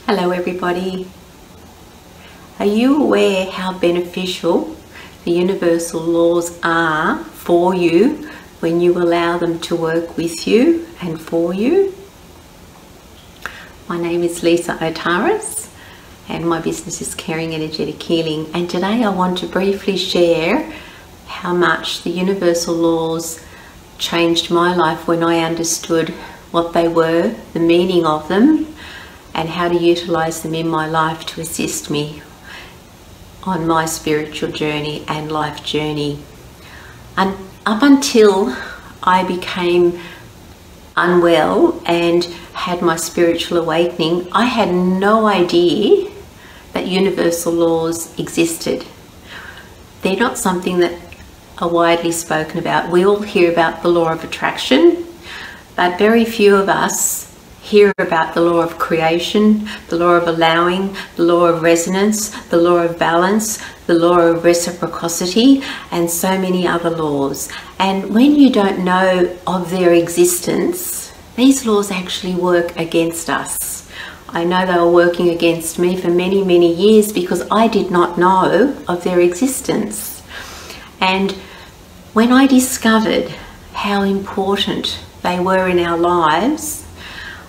Hello everybody. Are you aware how beneficial the universal laws are for you when you allow them to work with you and for you? My name is Lisa Otaris and my business is Caring Energetic Healing, and today I want to briefly share how much the universal laws changed my life when I understood what they were, the meaning of them, and how to utilize them in my life to assist me on my spiritual journey and life journey. And up until I became unwell and had my spiritual awakening, I had no idea that universal laws existed. They're not something that are widely spoken about. We all hear about the law of attraction, but very few of us hear about the law of creation, the law of allowing, the law of resonance, the law of balance, the law of reciprocity, and so many other laws. And when you don't know of their existence, these laws actually work against us. I know they were working against me for many, many years because I did not know of their existence. And when I discovered how important they were in our lives,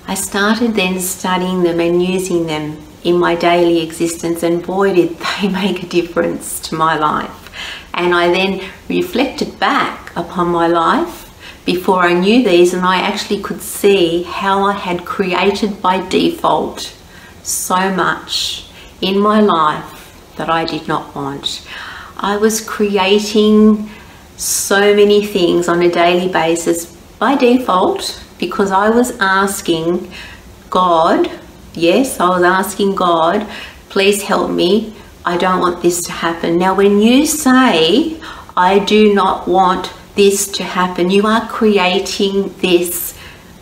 I started then studying them and using them in my daily existence, and boy did they make a difference to my life. And I then reflected back upon my life before I knew these, and I actually could see how I had created by default so much in my life that I did not want. I was creating so many things on a daily basis by default, because I was asking God, yes, I was asking God, please help me, I don't want this to happen. Now, when you say, I do not want this to happen, you are creating this,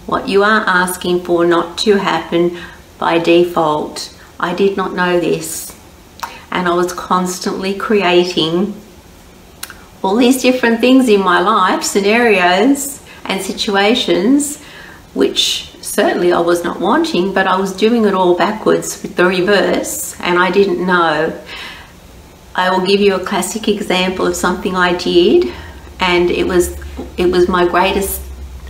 what you are asking for not to happen by default. I did not know this, and I was constantly creating all these different things in my life, scenarios and situations, which certainly I was not wanting, but I was doing it all backwards with the reverse, and I didn't know. I will give you a classic example of something I did, and it was my greatest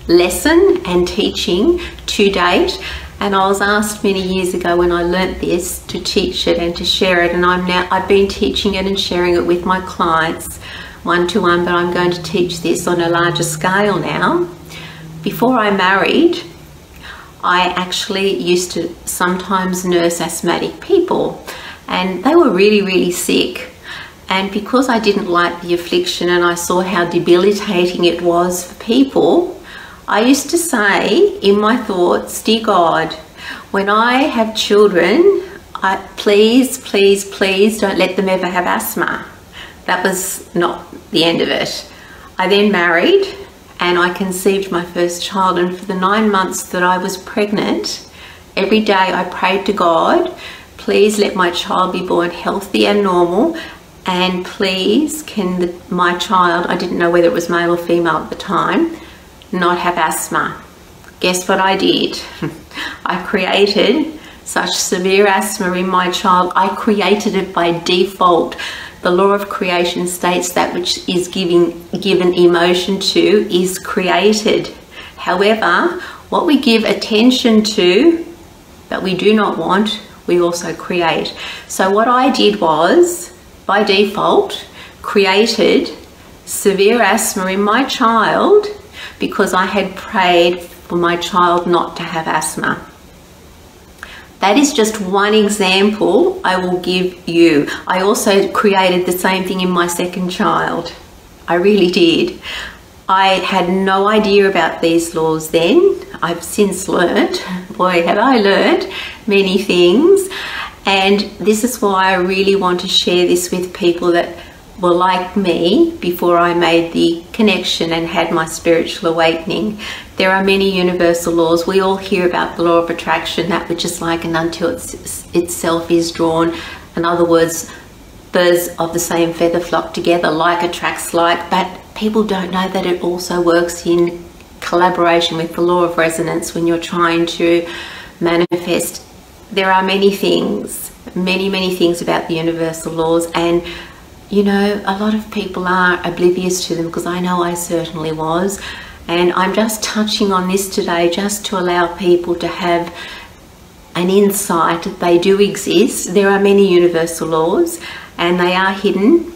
lesson and teaching to date. And I was asked many years ago when I learnt this to teach it and to share it, and I've been teaching it and sharing it with my clients one-to-one, but I'm going to teach this on a larger scale now. Before I married, I actually used to sometimes nurse asthmatic people, and they were really, really sick. And because I didn't like the affliction and I saw how debilitating it was for people, I used to say in my thoughts, dear God, when I have children, please, please, please don't let them ever have asthma. That was not the end of it. I then married, and I conceived my first child, and for the 9 months that I was pregnant, every day I prayed to God, please let my child be born healthy and normal, and please can my child, I didn't know whether it was male or female at the time, not have asthma. Guess what I did? I created such severe asthma in my child. I created it by default. The law of creation states that which is given emotion to is created. However, what we give attention to that we do not want, we also create. So what I did was, by default, created severe asthma in my child because I had prayed for my child not to have asthma. That is just one example I will give you. I also created the same thing in my second child. I really did. I had no idea about these laws then. I've since learned, boy have I learned many things. And this is why I really want to share this with people that were like me before I made the connection and had my spiritual awakening. There are many universal laws. We all hear about the law of attraction, that which is like and until itself is drawn. In other words, birds of the same feather flock together, like attracts like, but people don't know that it also works in collaboration with the law of resonance when you're trying to manifest there are many things, many things about the universal laws, and you know, a lot of people are oblivious to them, because I know I certainly was. And I'm just touching on this today just to allow people to have an insight that they do exist. There are many universal laws and they are hidden,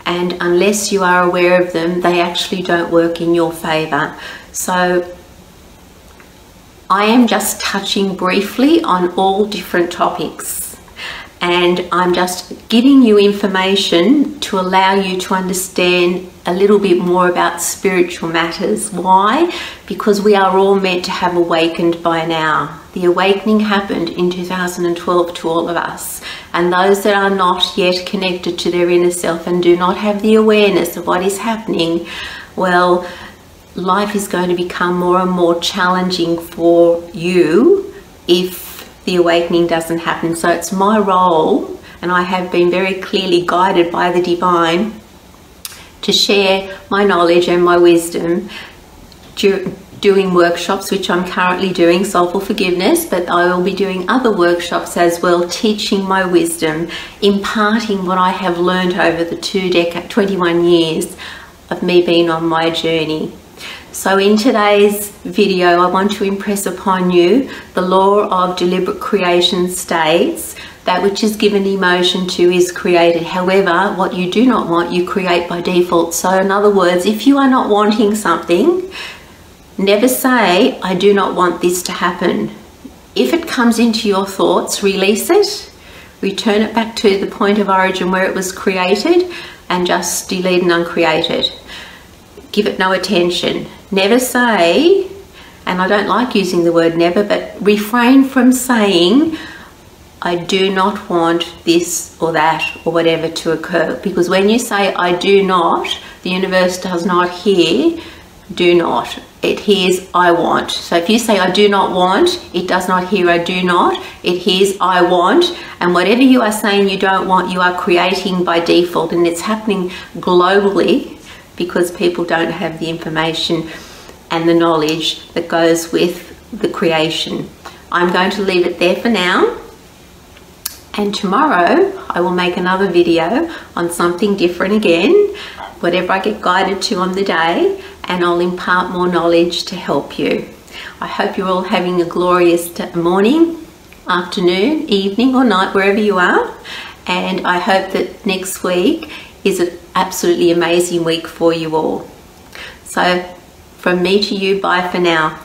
and unless you are aware of them, they actually don't work in your favour. So I am just touching briefly on all different topics, and I'm just giving you information to allow you to understand a little bit more about spiritual matters. Why? Because we are all meant to have awakened by now. The awakening happened in 2012 to all of us, and those that are not yet connected to their inner self and do not have the awareness of what is happening, well, life is going to become more and more challenging for you if the awakening doesn't happen. So it's my role, and I have been very clearly guided by the divine to share my knowledge and my wisdom doing workshops, which I'm currently doing, soulful forgiveness, but I will be doing other workshops as well, teaching my wisdom, imparting what I have learned over the 21 years of me being on my journey. So in today's video, I want to impress upon you the law of deliberate creation states that which is given emotion to is created. However, what you do not want, you create by default. So in other words, if you are not wanting something, never say, I do not want this to happen. If it comes into your thoughts, release it, return it back to the point of origin where it was created, and just delete and uncreate it. Give it no attention. Never say, and I don't like using the word never, but refrain from saying, I do not want this or that or whatever to occur. Because when you say I do not, the universe does not hear do not. It hears I want. So if you say I do not want, it does not hear I do not. It hears I want. And whatever you are saying you don't want, you are creating by default. And it's happening globally, because people don't have the information and the knowledge that goes with the creation. I'm going to leave it there for now, and tomorrow I will make another video on something different again, whatever I get guided to on the day, and I'll impart more knowledge to help you. I hope you're all having a glorious morning, afternoon, evening or night, wherever you are, and I hope that next week is an absolutely amazing week for you all. So from me to you, bye for now.